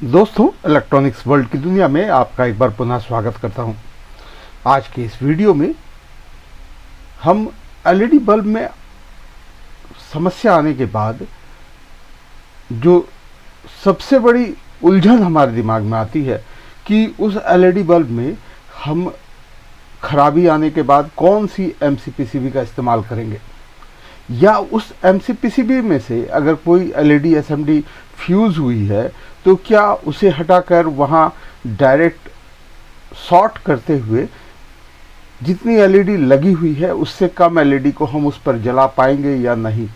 दोस्तों, electronics world की दुनिया में आपका एक बार पुनः स्वागत करता हूं। आज के इस वीडियो में हम एलईडी बल्ब में समस्या आने के बाद जो सबसे बड़ी उलझन हमारे दिमाग में आती है कि उस एलईडी बल्ब में हम खराबी आने के बाद कौन सी एमसीपीसीबी का इस्तेमाल करेंगे, या उस एमसीपीसीबी में से अगर कोई एलईडी एसएमडी फ्यूज़ हुई है तो क्या उसे हटाकर वहाँ डायरेक्ट शॉर्ट करते हुए जितनी एलईडी लगी हुई है उससे कम एलईडी को हम उस पर जला पाएंगे या नहीं।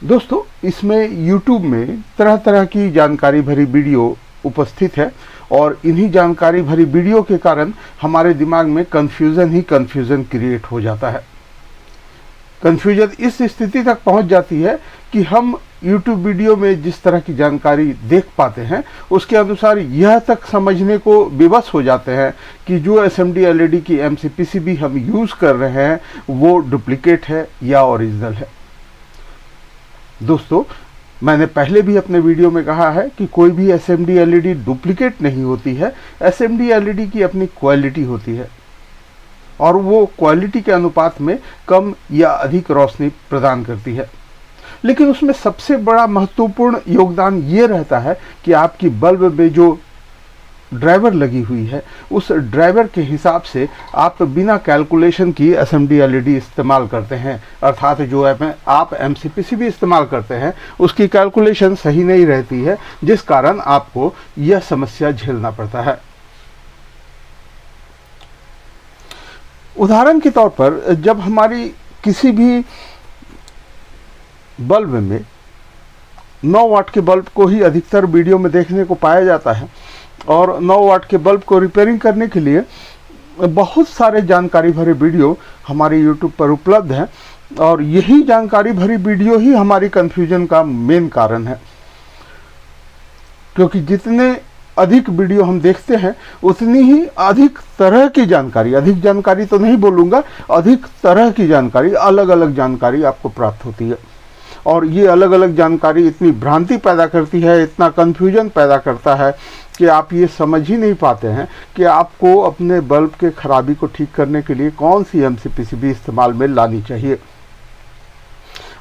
दोस्तों, इसमें YouTube में तरह तरह की जानकारी भरी वीडियो उपस्थित है और इन्हीं जानकारी भरी वीडियो के कारण हमारे दिमाग में कन्फ्यूज़न क्रिएट हो जाता है। कन्फ्यूजन इस स्थिति तक पहुंच जाती है कि हम YouTube वीडियो में जिस तरह की जानकारी देख पाते हैं उसके अनुसार यह तक समझने को विवश हो जाते हैं कि जो SMD LED की MCPCB हम यूज़ कर रहे हैं वो डुप्लीकेट है या ओरिजिनल है। दोस्तों, मैंने पहले भी अपने वीडियो में कहा है कि कोई भी SMD LED डुप्लीकेट नहीं होती है। SMD LED की अपनी क्वालिटी होती है और वो क्वालिटी के अनुपात में कम या अधिक रोशनी प्रदान करती है, लेकिन उसमें सबसे बड़ा महत्वपूर्ण योगदान ये रहता है कि आपकी बल्ब में जो ड्राइवर लगी हुई है उस ड्राइवर के हिसाब से आप बिना कैलकुलेशन की SMD LED इस्तेमाल करते हैं, अर्थात जो आप MCPCB इस्तेमाल करते हैं उसकी कैलकुलेशन सही नहीं रहती है, जिस कारण आपको यह समस्या झेलना पड़ता है। उदाहरण के तौर पर जब हमारी किसी भी बल्ब में 9 वाट के बल्ब को ही अधिकतर वीडियो में देखने को पाया जाता है और 9 वाट के बल्ब को रिपेयरिंग करने के लिए बहुत सारे जानकारी भरे वीडियो हमारे YouTube पर उपलब्ध हैं और यही जानकारी भरी वीडियो ही हमारी कन्फ्यूजन का मेन कारण है, क्योंकि जितने अधिक वीडियो हम देखते हैं उतनी ही अधिक तरह की जानकारी, अधिक जानकारी तो नहीं बोलूँगा, अधिक तरह की जानकारी, अलग अलग जानकारी आपको प्राप्त होती है और ये अलग अलग जानकारी इतनी भ्रांति पैदा करती है, इतना कन्फ्यूजन पैदा करता है कि आप ये समझ ही नहीं पाते हैं कि आपको अपने बल्ब के खराबी को ठीक करने के लिए कौन सी MCPCB इस्तेमाल में लानी चाहिए।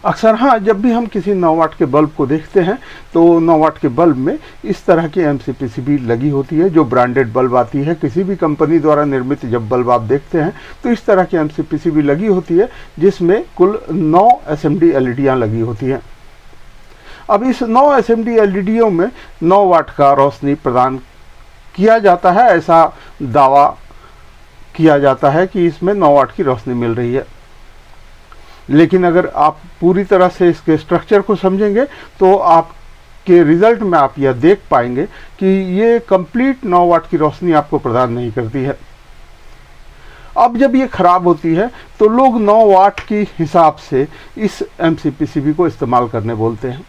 अक्सर जब भी हम किसी 9 वाट के बल्ब को देखते हैं तो 9 वाट के बल्ब में इस तरह की MCPCB लगी होती है जो ब्रांडेड बल्ब आती है। किसी भी कंपनी द्वारा निर्मित जब बल्ब आप देखते हैं तो इस तरह की MCPCB लगी होती है जिसमें कुल 9 SMD LEDयाँ लगी होती हैं। अब इस 9 SMD LEDयों में 9 वाट का रोशनी प्रदान किया जाता है, ऐसा दावा किया जाता है कि इसमें 9 वाट की रोशनी मिल रही है। लेकिन अगर आप पूरी तरह से इसके स्ट्रक्चर को समझेंगे तो आपके रिजल्ट में आप यह देख पाएंगे कि ये कंप्लीट 9 वाट की रोशनी आपको प्रदान नहीं करती है। अब जब ये ख़राब होती है तो लोग 9 वाट की हिसाब से इस MCPCB को इस्तेमाल करने बोलते हैं।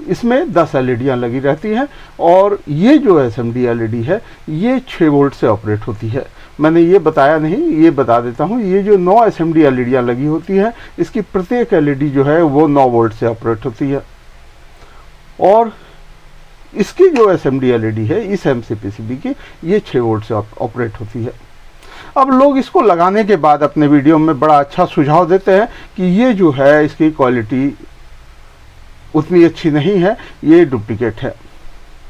इसमें 10 LEDयाँ लगी रहती हैं और ये जो SMD LED है ये 6 वोल्ट से ऑपरेट होती है। मैंने ये बताया नहीं, ये बता देता हूँ, ये जो 9 SMD LEDयाँ लगी होती हैं इसकी प्रत्येक LED जो है वो 9 वोल्ट से ऑपरेट होती है और इसकी जो SMD LED है इस MCPCB की ये 6 वोल्ट से ऑपरेट होती है। अब लोग इसको लगाने के बाद अपने वीडियो में बड़ा अच्छा सुझाव देते हैं कि ये जो है इसकी क्वालिटी उतनी अच्छी नहीं है, ये डुप्लीकेट है।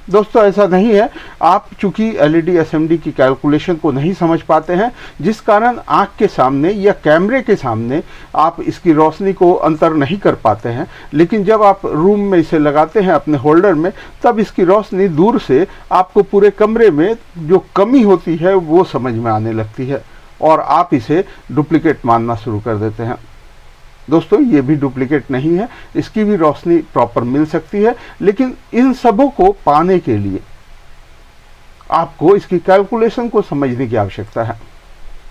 दोस्तों, ऐसा नहीं है। आप चूंकि LED SMD की कैलकुलेशन को नहीं समझ पाते हैं, जिस कारण आँख के सामने या कैमरे के सामने आप इसकी रोशनी को अंतर नहीं कर पाते हैं, लेकिन जब आप रूम में इसे लगाते हैं अपने होल्डर में तब इसकी रोशनी दूर से आपको पूरे कमरे में जो कमी होती है वो समझ में आने लगती है और आप इसे डुप्लीकेट मानना शुरू कर देते हैं। दोस्तों, ये भी डुप्लीकेट नहीं है, इसकी भी रोशनी प्रॉपर मिल सकती है, लेकिन इन सबों को पाने के लिए आपको इसकी कैलकुलेशन को समझने की आवश्यकता है।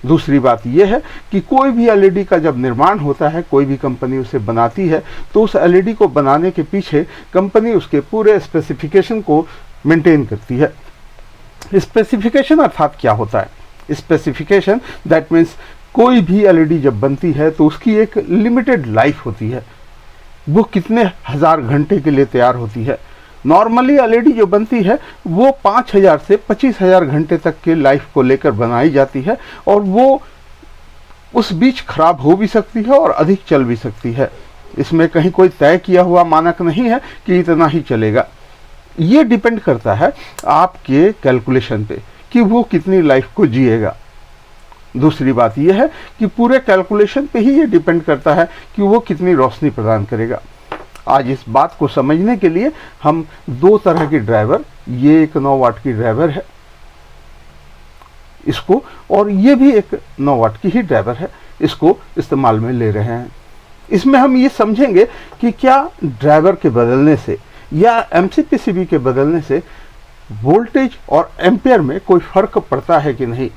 दूसरी बात यह है कि कोई भी LED का जब निर्माण होता है, कोई भी कंपनी उसे बनाती है तो उस LED को बनाने के पीछे कंपनी उसके पूरे स्पेसिफिकेशन को मेंटेन करती है। स्पेसिफिकेशन अर्थात क्या होता है? स्पेसिफिकेशन दैट मीन्स कोई भी LED जब बनती है तो उसकी एक लिमिटेड लाइफ होती है, वो कितने हज़ार घंटे के लिए तैयार होती है। नॉर्मली एलईडी जो बनती है वो 5000 से 25,000 घंटे तक के लाइफ को लेकर बनाई जाती है, और वो उस बीच खराब हो भी सकती है और अधिक चल भी सकती है। इसमें कहीं कोई तय किया हुआ मानक नहीं है कि इतना ही चलेगा। ये डिपेंड करता है आपके कैलकुलेशन पे कि वो कितनी लाइफ को जिएगा। दूसरी बात यह है कि पूरे कैलकुलेशन पे ही ये डिपेंड करता है कि वो कितनी रोशनी प्रदान करेगा। आज इस बात को समझने के लिए हम दो तरह की ड्राइवर, ये एक 9 वाट की ड्राइवर है इसको, और ये भी एक 9 वाट की ही ड्राइवर है, इसको इस्तेमाल में ले रहे हैं। इसमें हम ये समझेंगे कि क्या ड्राइवर के बदलने से या एमसीपीसीबी के बदलने से वोल्टेज और एम्पेयर में कोई फर्क पड़ता है कि नहीं,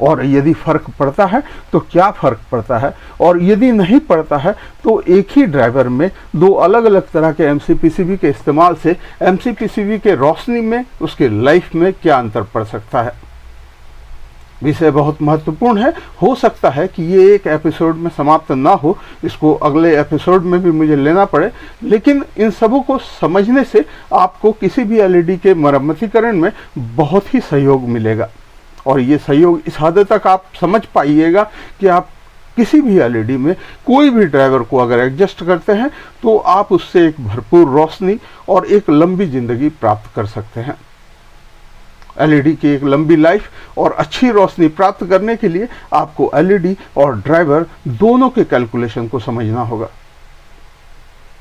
और यदि फर्क पड़ता है तो क्या फर्क पड़ता है, और यदि नहीं पड़ता है तो एक ही ड्राइवर में दो अलग अलग तरह के एमसीपीसीबी के इस्तेमाल से एमसीपीसीबी के रोशनी में, उसके लाइफ में क्या अंतर पड़ सकता है। विषय बहुत महत्वपूर्ण है। हो सकता है कि ये एक एपिसोड में समाप्त ना हो, इसको अगले एपिसोड में भी मुझे लेना पड़े, लेकिन इन सबों को समझने से आपको किसी भी एलईडी के मरम्मतीकरण में बहुत ही सहयोग मिलेगा। और ये सहयोग इस हद तक आप समझ पाइएगा कि आप किसी भी एलईडी में कोई भी ड्राइवर को अगर एडजस्ट करते हैं तो आप उससे एक भरपूर रोशनी और एक लंबी जिंदगी प्राप्त कर सकते हैं। एलईडी की एक लंबी लाइफ और अच्छी रोशनी प्राप्त करने के लिए आपको एलईडी और ड्राइवर दोनों के कैलकुलेशन को समझना होगा।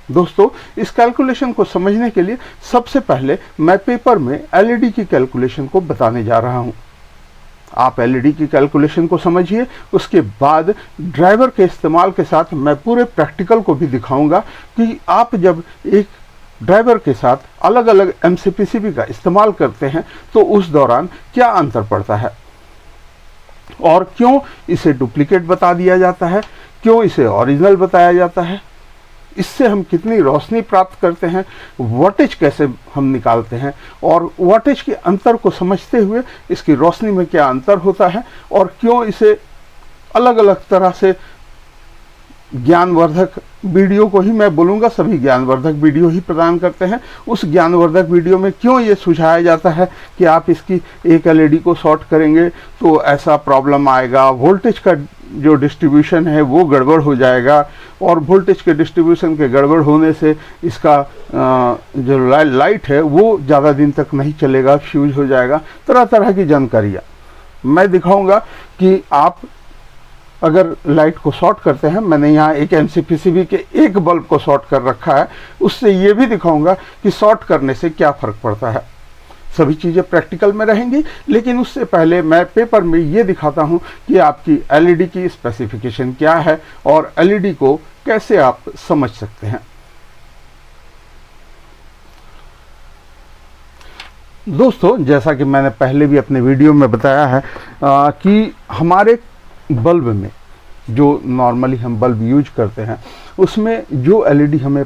दोस्तों, इस कैलकुलेशन को समझने के लिए सबसे पहले मैं पेपर में एलईडी की कैलकुलेशन को बताने जा रहा हूं। आप एलईडी की कैलकुलेशन को समझिए, उसके बाद ड्राइवर के इस्तेमाल के साथ मैं पूरे प्रैक्टिकल को भी दिखाऊंगा कि आप जब एक ड्राइवर के साथ अलग अलग एमसीपीसीबी का इस्तेमाल करते हैं तो उस दौरान क्या अंतर पड़ता है, और क्यों इसे डुप्लीकेट बता दिया जाता है, क्यों इसे ओरिजिनल बताया जाता है, इससे हम कितनी रोशनी प्राप्त करते हैं, वोल्टेज कैसे हम निकालते हैं, और वोल्टेज के अंतर को समझते हुए इसकी रोशनी में क्या अंतर होता है, और क्यों इसे अलग अलग तरह से ज्ञानवर्धक वीडियो को ही मैं बोलूँगा, सभी ज्ञानवर्धक वीडियो ही प्रदान करते हैं। उस ज्ञानवर्धक वीडियो में क्यों ये सुझाया जाता है कि आप इसकी एक एलईडी को शॉर्ट करेंगे तो ऐसा प्रॉब्लम आएगा, वोल्टेज का जो डिस्ट्रीब्यूशन है वो गड़बड़ हो जाएगा, और वोल्टेज के डिस्ट्रीब्यूशन के गड़बड़ होने से इसका जो लाइट है वो ज़्यादा दिन तक नहीं चलेगा, फ्यूज हो जाएगा। तरह तरह की जानकारियाँ मैं दिखाऊंगा कि आप अगर लाइट को शॉर्ट करते हैं, मैंने यहाँ एक एमसीपीसीबी के एक बल्ब को शॉर्ट कर रखा है, उससे ये भी दिखाऊंगा कि शॉर्ट करने से क्या फ़र्क पड़ता है। सभी चीज़ें प्रैक्टिकल में रहेंगी, लेकिन उससे पहले मैं पेपर में ये दिखाता हूँ कि आपकी एलईडी की स्पेसिफिकेशन क्या है और एलईडी को कैसे आप समझ सकते हैं। दोस्तों, जैसा कि मैंने पहले भी अपने वीडियो में बताया है कि हमारे बल्ब में जो नॉर्मली हम बल्ब यूज करते हैं उसमें जो एलईडी हमें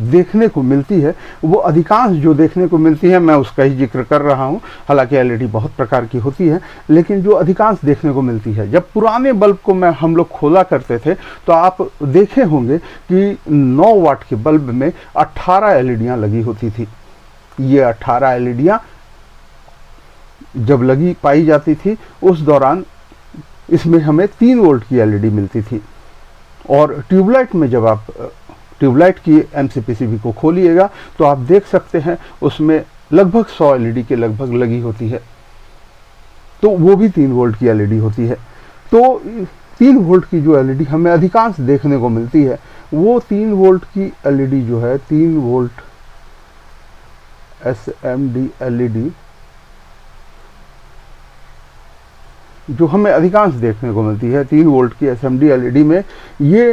देखने को मिलती है वो अधिकांश जो देखने को मिलती है, मैं उसका ही जिक्र कर रहा हूँ। हालांकि एलईडी बहुत प्रकार की होती है, लेकिन जो अधिकांश देखने को मिलती है, जब पुराने बल्ब को हम लोग खोला करते थे तो आप देखे होंगे कि 9 वाट के बल्ब में 18 एलईडियाँ लगी होती थी। ये 18 एलईडियाँ जब लगी पाई जाती थी उस दौरान इसमें हमें 3 वोल्ट की एलईडी मिलती थी, और ट्यूबलाइट में जब आप ट्यूबलाइट की एमसीपीसीबी को खोलिएगा तो आप देख सकते हैं उसमें लगभग 100 एलईडी के लगभग लगी होती है, तो वो भी 3 वोल्ट की एलईडी होती है। तो 3 वोल्ट की जो एलईडी हमें अधिकांश देखने को मिलती है वो 3 वोल्ट की एलईडी जो है, 3 वोल्ट एसएमडी एलईडी जो हमें अधिकांश देखने को मिलती है, 3 वोल्ट की एसएमडी एलईडी में, ये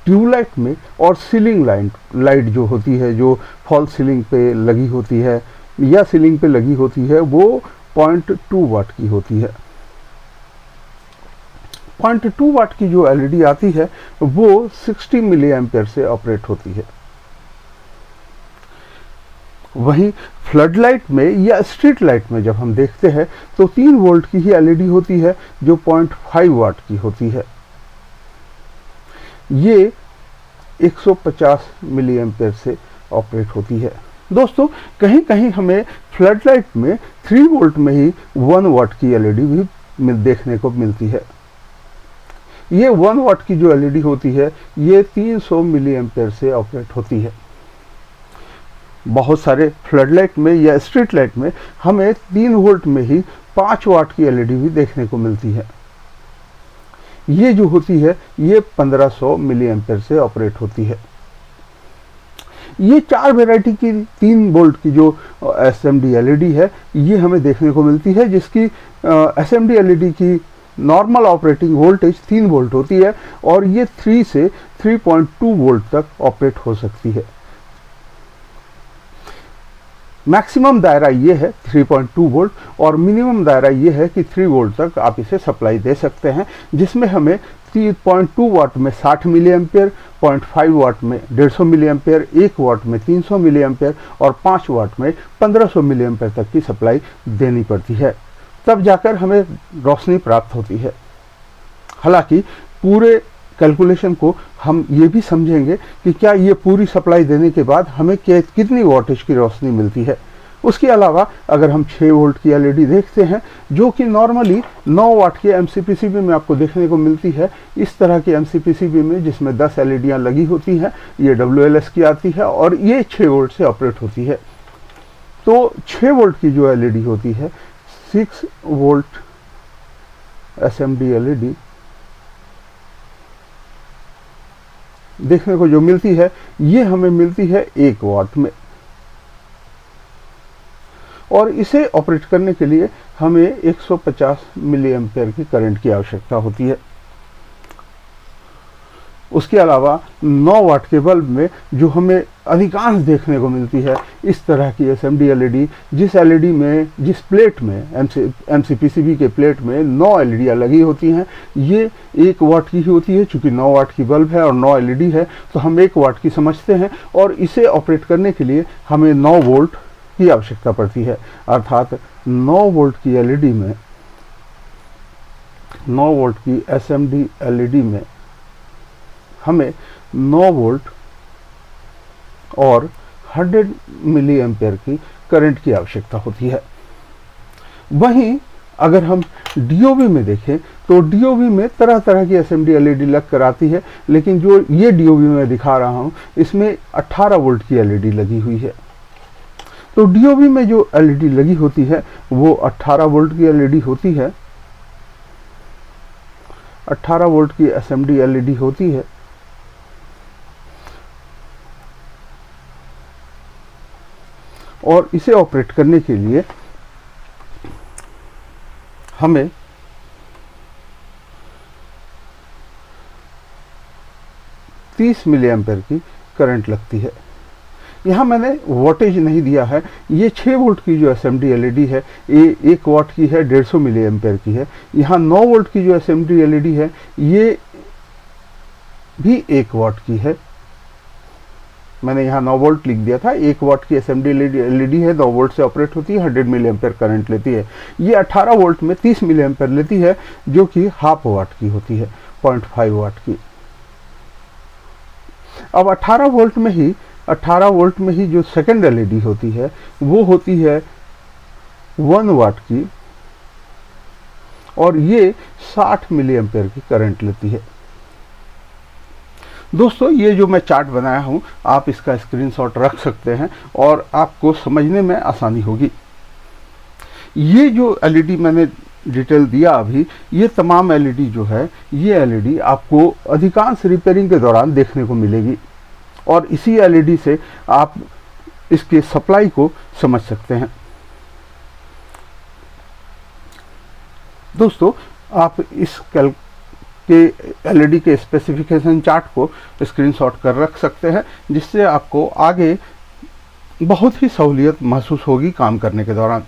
ट्यूबलाइट में और सीलिंग लाइट जो होती है, जो फॉल सीलिंग पे लगी होती है या सीलिंग पे लगी होती है, वो 0.2 वाट की होती है। 0.2 वाट की जो एलईडी आती है वो 60 मिली एम्पेयर से ऑपरेट होती है। वहीं फ्लड लाइट में या स्ट्रीट लाइट में जब हम देखते हैं तो 3 वोल्ट की ही एलईडी होती है जो 0.5 वाट की होती है। ये 150 मिली एम्पेयर से ऑपरेट होती है। दोस्तों कहीं कहीं हमें फ्लड लाइट में 3 वोल्ट में ही 1 वाट की एलईडी भी देखने को मिलती है। ये 1 वाट की जो एलईडी होती है ये 300 मिली एम्पेयर से ऑपरेट होती है। बहुत सारे फ्लड लाइट में या स्ट्रीट लाइट में हमें 3 वोल्ट में ही 5 वाट की एलईडी भी देखने को मिलती है। ये जो होती है ये 1500 मिली एम्पेयर से ऑपरेट होती है। ये 4 वैरायटी की 3 वोल्ट की जो एसएमडी एलईडी है ये हमें देखने को मिलती है, जिसकी एसएमडी एलईडी की नॉर्मल ऑपरेटिंग वोल्टेज 3 वोल्ट होती है और ये 3 से 3.2 वोल्ट तक ऑपरेट हो सकती है। मैक्सिमम दायरा ये है 3.2 वोल्ट और मिनिमम दायरा ये है कि 3 वोल्ट तक आप इसे सप्लाई दे सकते हैं, जिसमें हमें 3.2 वाट में 60 मिली एम्पेयर, 0.5 वाट में 150 मिली एम्पेयर, 1 वाट में 300 मिली एम्पेयर और 5 वाट में 1500 मिली एम्पेयर तक की सप्लाई देनी पड़ती है, तब जाकर हमें रोशनी प्राप्त होती है। हालांकि पूरे कैलकुलेशन को हम ये भी समझेंगे कि क्या ये पूरी सप्लाई देने के बाद हमें कितनी वोल्टेज की रोशनी मिलती है। उसके अलावा अगर हम 6 वोल्ट की एलईडी देखते हैं जो कि नॉर्मली 9 वाट के एमसीपीसीबी में आपको देखने को मिलती है, इस तरह की एमसीपीसीबी में जिसमें 10 एलईडियाँ लगी होती हैं, ये WLS की आती है और ये 6 वोल्ट से ऑपरेट होती है। तो 6 वोल्ट की जो एलईडी होती है 6 वोल्ट एसएमडी एलईडी देखने को जो मिलती है ये हमें मिलती है 1 वाट में और इसे ऑपरेट करने के लिए हमें 150 मिली एम्पेयर की करंट की आवश्यकता होती है। उसके अलावा 9 वाट के बल्ब में जो हमें अधिकांश देखने को मिलती है इस तरह की एसएमडी एलईडी, जिस एलईडी में जिस प्लेट में एमसीपीसीबी के प्लेट में 9 एलईडियाँ लगी होती हैं, ये 1 वाट की ही होती है। चूंकि 9 वाट की बल्ब है और 9 एलईडी है तो हम 1 वाट की समझते हैं और इसे ऑपरेट करने के लिए हमें 9 वोल्ट की आवश्यकता पड़ती है। अर्थात 9 वोल्ट की एलईडी में 9 वोल्ट की एसएमडी एलईडी में हमें 9 वोल्ट और 100 मिली एम्पेयर की करंट की आवश्यकता होती है। वहीं अगर हम डीओवी में देखें तो डीओवी में तरह तरह की एसएमडी एलईडी लग कर आती है, लेकिन जो ये डीओवी मैं दिखा रहा हूँ इसमें 18 वोल्ट की एलईडी लगी हुई है। तो डीओवी में जो एलईडी लगी होती है वो 18 वोल्ट की एलईडी होती है, 18 वोल्ट की एसएमडी एलईडी होती है। और इसे ऑपरेट करने के लिए हमें तीस मिली एम्पेयर की करंट लगती है। यहाँ मैंने वोल्टेज नहीं दिया है। ये 6 वोल्ट की जो एसएमडी एलईडी है ये 1 वाट की है, 150 मिली एम्पेयर की है। यहाँ 9 वोल्ट की जो एसएमडी एलईडी है ये भी 1 वाट की है। मैंने यहाँ 9 वोल्ट लिख दिया था। 1 वाट की एसएमडी एलईडी है, 9 वोल्ट से ऑपरेट होती है, 100 मिली एम्पेयर करंट लेती है। ये 18 वोल्ट में 30 मिली एम्पेयर लेती है जो कि हाफ वाट की होती है, 0.5 वाट की। अब 18 वोल्ट में ही जो सेकंड एलईडी होती है वो होती है 1 वाट की और ये 60 मिली एम्पेयर की करंट लेती है। दोस्तों ये जो मैं चार्ट बनाया हूं आप इसका स्क्रीनशॉट रख सकते हैं और आपको समझने में आसानी होगी। ये जो एलईडी मैंने डिटेल दिया अभी, ये तमाम एलईडी जो है ये एलईडी आपको अधिकांश रिपेयरिंग के दौरान देखने को मिलेगी और इसी एलईडी से आप इसके सप्लाई को समझ सकते हैं। दोस्तों आप इस एलईडी के स्पेसिफिकेशन चार्ट को स्क्रीनशॉट कर रख सकते हैं, जिससे आपको आगे बहुत ही सहूलियत महसूस होगी काम करने के दौरान।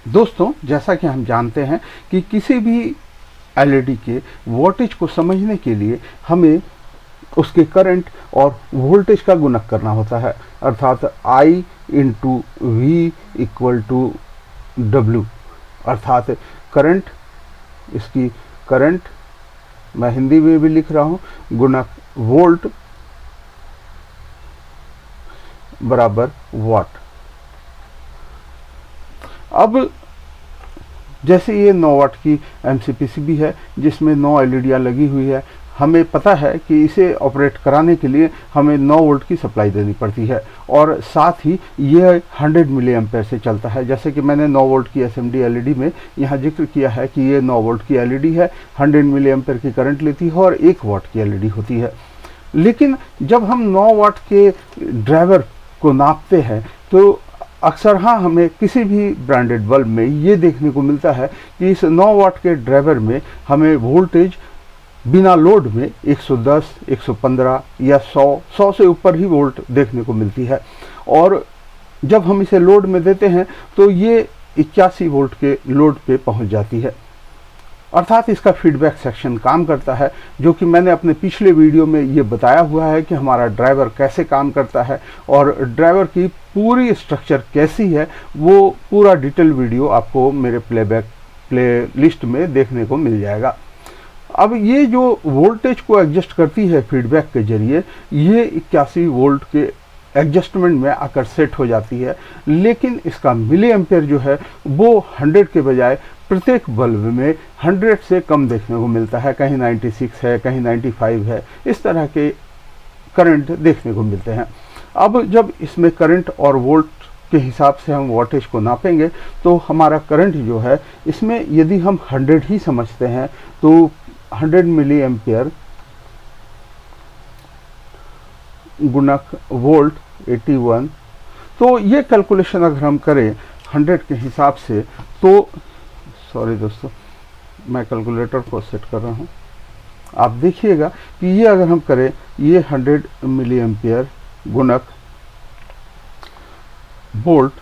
दोस्तों जैसा कि हम जानते हैं कि किसी भी एलईडी के वोल्टेज को समझने के लिए हमें उसके करंट और वोल्टेज का गुणक करना होता है, अर्थात I × V = W, अर्थात करंट, इसकी करंट मैं हिंदी में भी लिख रहा हूँ, गुणक वोल्ट बराबर वाट। अब जैसे ये 9 वाट की एमसीपीसीबी है जिसमें 9 एलईडियाँ लगी हुई है, हमें पता है कि इसे ऑपरेट कराने के लिए हमें 9 वोल्ट की सप्लाई देनी पड़ती है और साथ ही यह 100 मिली एम्पेयर से चलता है। जैसे कि मैंने 9 वोल्ट की एसएमडी एलईडी में यहाँ जिक्र किया है कि ये 9 वोल्ट की एलईडी है, 100 मिली एम्पेयर की करंट लेती है और 1 वाट की एलईडी होती है। लेकिन जब हम 9 वाट के ड्राइवर को नापते हैं तो अक्सर हमें किसी भी ब्रांडेड बल्ब में ये देखने को मिलता है कि इस 9 वाट के ड्राइवर में हमें वोल्टेज बिना लोड में 110, 115 या 100 से ऊपर ही वोल्ट देखने को मिलती है। और जब हम इसे लोड में देते हैं तो ये 81 वोल्ट के लोड पे पहुंच जाती है। अर्थात इसका फीडबैक सेक्शन काम करता है, जो कि मैंने अपने पिछले वीडियो में ये बताया हुआ है कि हमारा ड्राइवर कैसे काम करता है और ड्राइवर की पूरी स्ट्रक्चर कैसी है। वो पूरा डिटेल वीडियो आपको मेरे प्ले लिस्ट में देखने को मिल जाएगा। अब ये जो वोल्टेज को एडजस्ट करती है फीडबैक के जरिए, ये 81 वोल्ट के एडजस्टमेंट में आकर सेट हो जाती है। लेकिन इसका मिली एम्पेयर जो है वो 100 के बजाय प्रत्येक बल्ब में 100 से कम देखने को मिलता है। कहीं 96 है, कहीं 95 है, इस तरह के करंट देखने को मिलते हैं। अब जब इसमें करंट और वोल्ट के हिसाब से हम वोल्टेज को नापेंगे तो हमारा करंट जो है इसमें यदि हम 100 ही समझते हैं तो 100 मिली एम्पियर गुणक वोल्ट 81, तो ये कैलकुलेशन अगर हम करें 100 के हिसाब से तो सॉरी दोस्तों, मैं कैलकुलेटर को सेट कर रहा हूँ। आप देखिएगा कि ये अगर हम करें ये 100 मिली एम्पियर गुणक वोल्ट,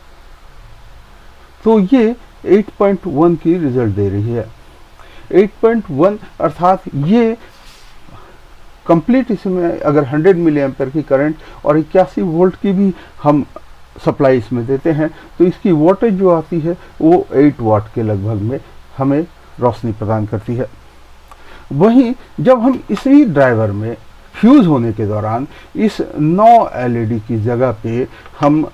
तो ये 8.1 की रिजल्ट दे रही है। 8.1 अर्थात ये कंप्लीट, इसमें अगर 100 मिली एम्पेयर की करंट और 81 वोल्ट की भी हम सप्लाई इसमें देते हैं तो इसकी वोल्टेज जो आती है वो 8 वाट के लगभग में हमें रोशनी प्रदान करती है। वहीं जब हम इसी ड्राइवर में फ्यूज होने के दौरान इस 9 एलईडी की जगह पे हम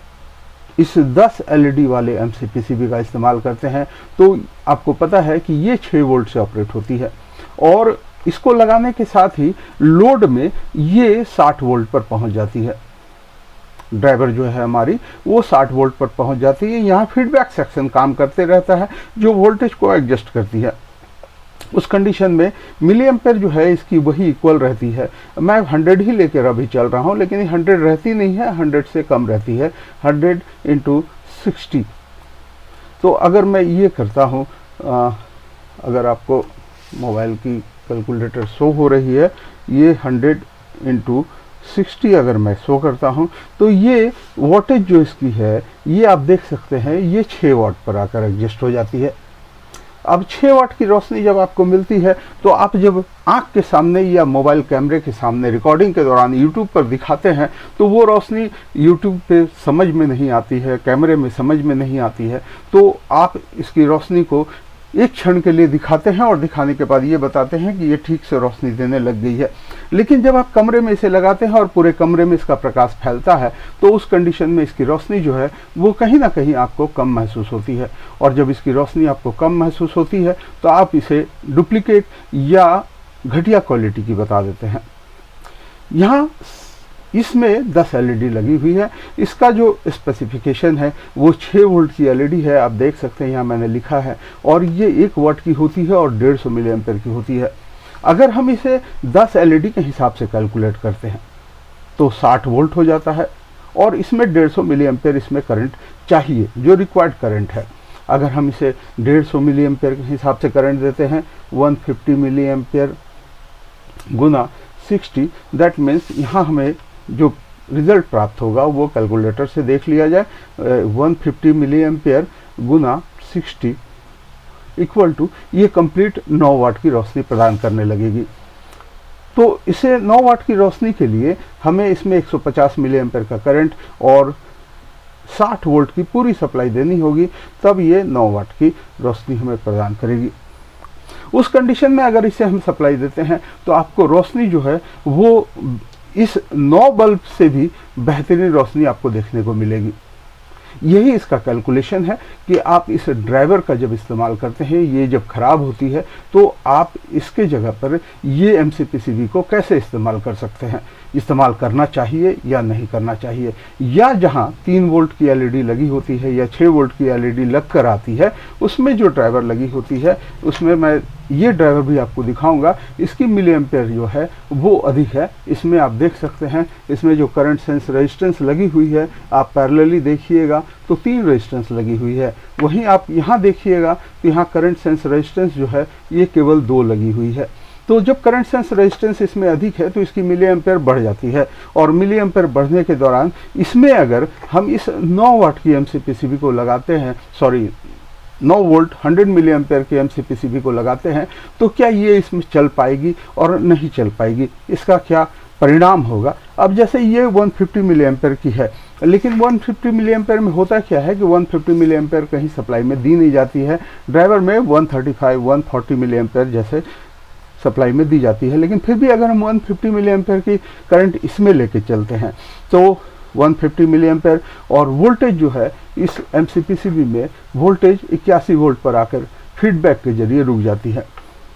इस 10 एलईडी वाले एमसीपीसीबी का इस्तेमाल करते हैं तो आपको पता है कि ये 6 वोल्ट से ऑपरेट होती है और इसको लगाने के साथ ही लोड में ये 60 वोल्ट पर पहुंच जाती है। ड्राइवर जो है हमारी वो 60 वोल्ट पर पहुंच जाती है। यहाँ फीडबैक सेक्शन काम करते रहता है जो वोल्टेज को एडजस्ट करती है। उस कंडीशन में मिली एम्पेयर जो है इसकी वही इक्वल रहती है। मैं 100 ही लेकर अभी चल रहा हूँ, लेकिन 100 रहती नहीं है, 100 से कम रहती है, 100 × 60। तो अगर मैं ये करता हूँ, अगर आपको मोबाइल की कैलकुलेटर शो हो रही है, ये 100 × 60 अगर मैं शो करता हूँ तो ये वोल्टेज जो इसकी है ये आप देख सकते हैं ये 6 वाट पर आकर एडजस्ट हो जाती है। अब 6 वाट की रोशनी जब आपको मिलती है तो आप जब आंख के सामने या मोबाइल कैमरे के सामने रिकॉर्डिंग के दौरान यूट्यूब पर दिखाते हैं तो वो रोशनी यूट्यूब पे समझ में नहीं आती है, कैमरे में समझ में नहीं आती है। तो आप इसकी रोशनी को एक क्षण के लिए दिखाते हैं और दिखाने के बाद ये बताते हैं कि ये ठीक से रोशनी देने लग गई है। लेकिन जब आप कमरे में इसे लगाते हैं और पूरे कमरे में इसका प्रकाश फैलता है तो उस कंडीशन में इसकी रोशनी जो है वो कहीं ना कहीं आपको कम महसूस होती है। और जब इसकी रोशनी आपको कम महसूस होती है तो आप इसे डुप्लीकेट या घटिया क्वालिटी की बता देते हैं। यहाँ इसमें 10 एलईडी लगी हुई है। इसका जो स्पेसिफिकेशन है वो 6 वोल्ट की एलईडी है, आप देख सकते हैं यहाँ मैंने लिखा है, और ये 1 वाट की होती है और 150 मिली एम्पेयर की होती है। अगर हम इसे 10 एलईडी के हिसाब से कैलकुलेट करते हैं तो 60 वोल्ट हो जाता है और इसमें 150 मिली एम्पेयर इसमें करंट चाहिए जो रिक्वायर्ड करंट है। अगर हम इसे 150 मिली एम्पेयर के हिसाब से करंट देते हैं 150 मिली एम्पेयर गुना 60, दैट मीन्स यहाँ हमें जो रिजल्ट प्राप्त होगा वो कैलकुलेटर से देख लिया जाए। 150 मिली एम्पेयर गुना 60 इक्वल टू ये कंप्लीट 9 वाट की रोशनी प्रदान करने लगेगी। तो इसे 9 वाट की रोशनी के लिए हमें इसमें 150 मिली एम्पेयर का करंट और 60 वोल्ट की पूरी सप्लाई देनी होगी, तब ये 9 वाट की रोशनी हमें प्रदान करेगी। उस कंडीशन में अगर इसे हम सप्लाई देते हैं तो आपको रोशनी जो है वो इस 9 बल्ब से भी बेहतरीन रोशनी आपको देखने को मिलेगी। यही इसका कैलकुलेशन है कि आप इस ड्राइवर का जब इस्तेमाल करते हैं, ये जब ख़राब होती है तो आप इसके जगह पर ये MCPCB को कैसे इस्तेमाल कर सकते हैं, इस्तेमाल करना चाहिए या नहीं करना चाहिए, या जहां 3 वोल्ट की LED लगी होती है या 6 वोल्ट की LED लग कर आती है उसमें जो ड्राइवर लगी होती है उसमें मैं ये ड्राइवर भी आपको दिखाऊंगा। इसकी मिली एम्पेयर जो है वो अधिक है। इसमें आप देख सकते हैं, इसमें जो करंट सेंस रेजिस्टेंस लगी हुई है आप पैरेलली देखिएगा तो 3 रेजिस्टेंस लगी हुई है। वहीं आप यहाँ देखिएगा तो यहाँ करंट सेंस रेजिस्टेंस जो है ये केवल 2 लगी हुई है। तो जब करंट सेंस रेजिस्टेंस इसमें अधिक है तो इसकी मिली एम्पेयर बढ़ जाती है, और मिली एम्पेयर बढ़ने के दौरान इसमें अगर हम इस 9 वाट की MCPCB को लगाते हैं, 9 वोल्ट 100 मिली एम्पेयर के MCPCB को लगाते हैं तो क्या ये इसमें चल पाएगी और नहीं चल पाएगी, इसका क्या परिणाम होगा। अब जैसे ये 150 मिली एम्पेयर की है, लेकिन 150 मिली एम्पेयर में होता क्या है कि 150 मिली एम्पेयर कहीं सप्लाई में दी नहीं जाती है, ड्राइवर में 135 140 मिली एम्पेयर जैसे सप्लाई में दी जाती है। लेकिन फिर भी अगर हम 150 मिली एम्पेयर की करंट इसमें लेके चलते हैं तो 150 मिली एम्पेयर और वोल्टेज जो है इस MCPCB में वोल्टेज 81 वोल्ट पर आकर फीडबैक के जरिए रुक जाती है।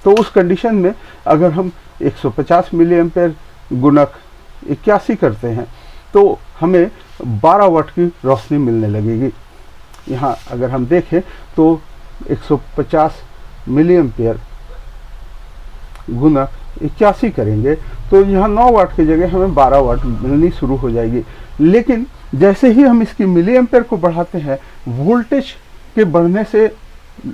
तो उस कंडीशन में अगर हम 150 मिली एम्पेयर गुणक 81 करते हैं तो हमें 12 वाट की रोशनी मिलने लगेगी। यहाँ अगर हम देखें तो 150 मिली एम्पेयर गुणक 81 करेंगे तो यहाँ 9 वाट की जगह हमें 12 वाट मिलनी शुरू हो जाएगी। लेकिन जैसे ही हम इसकी मिली एम्पेयर को बढ़ाते हैं, वोल्टेज के बढ़ने से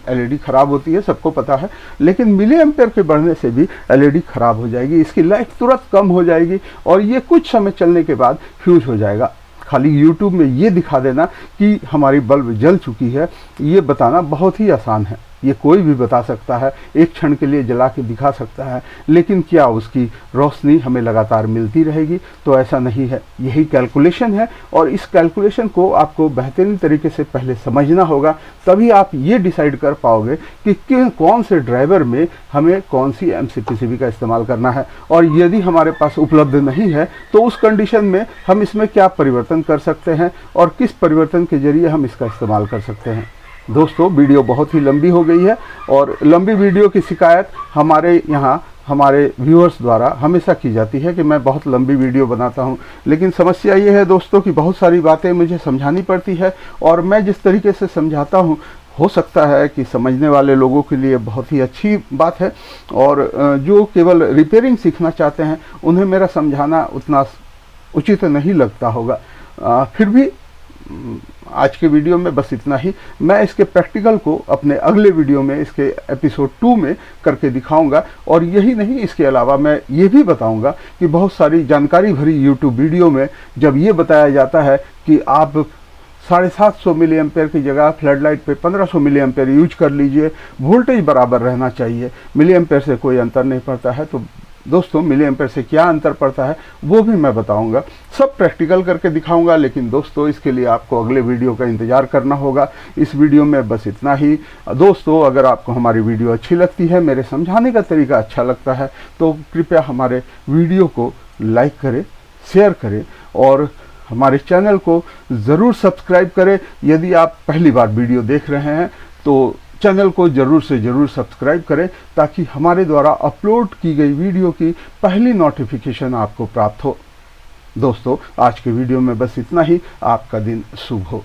LED खराब होती है, सबको पता है, लेकिन मिली एम्पेयर के बढ़ने से भी LED खराब हो जाएगी, इसकी लाइफ तुरंत कम हो जाएगी और ये कुछ समय चलने के बाद फ्यूज हो जाएगा। खाली YouTube में ये दिखा देना कि हमारी बल्ब जल चुकी है, ये बताना बहुत ही आसान है, ये कोई भी बता सकता है, एक क्षण के लिए जला के दिखा सकता है, लेकिन क्या उसकी रोशनी हमें लगातार मिलती रहेगी? तो ऐसा नहीं है। यही कैलकुलेशन है और इस कैलकुलेशन को आपको बेहतरीन तरीके से पहले समझना होगा, तभी आप ये डिसाइड कर पाओगे कि कौन से ड्राइवर में हमें कौन सी MCPCB का इस्तेमाल करना है, और यदि हमारे पास उपलब्ध नहीं है तो उस कंडीशन में हम इसमें क्या परिवर्तन कर सकते हैं और किस परिवर्तन के जरिए हम इसका इस्तेमाल कर सकते हैं। दोस्तों, वीडियो बहुत ही लंबी हो गई है और लंबी वीडियो की शिकायत हमारे यहाँ हमारे व्यूअर्स द्वारा हमेशा की जाती है कि मैं बहुत लंबी वीडियो बनाता हूं, लेकिन समस्या ये है दोस्तों कि बहुत सारी बातें मुझे समझानी पड़ती है और मैं जिस तरीके से समझाता हूं हो सकता है कि समझने वाले लोगों के लिए बहुत ही अच्छी बात है, और जो केवल रिपेयरिंग सीखना चाहते हैं उन्हें मेरा समझाना उतना उचित नहीं लगता होगा। फिर भी आज के वीडियो में बस इतना ही। मैं इसके प्रैक्टिकल को अपने अगले वीडियो में, इसके एपिसोड 2 में करके दिखाऊंगा, और यही नहीं, इसके अलावा मैं ये भी बताऊंगा कि बहुत सारी जानकारी भरी YouTube वीडियो में जब ये बताया जाता है कि आप 750 मिली एम्पेयर की जगह फ्लड लाइट पे 1500 मिली एम्पेयर यूज कर लीजिए, वोल्टेज बराबर रहना चाहिए, मिली एम्पेयर से कोई अंतर नहीं पड़ता है, तो दोस्तों मिली एम्पेयर से क्या अंतर पड़ता है वो भी मैं बताऊंगा, सब प्रैक्टिकल करके दिखाऊंगा। लेकिन दोस्तों, इसके लिए आपको अगले वीडियो का इंतजार करना होगा। इस वीडियो में बस इतना ही। दोस्तों, अगर आपको हमारी वीडियो अच्छी लगती है, मेरे समझाने का तरीका अच्छा लगता है, तो कृपया हमारे वीडियो को लाइक करें, शेयर करें और हमारे चैनल को ज़रूर सब्सक्राइब करें। यदि आप पहली बार वीडियो देख रहे हैं तो चैनल को ज़रूर से ज़रूर सब्सक्राइब करें, ताकि हमारे द्वारा अपलोड की गई वीडियो की पहली नोटिफिकेशन आपको प्राप्त हो। दोस्तों, आज के वीडियो में बस इतना ही। आपका दिन शुभ हो।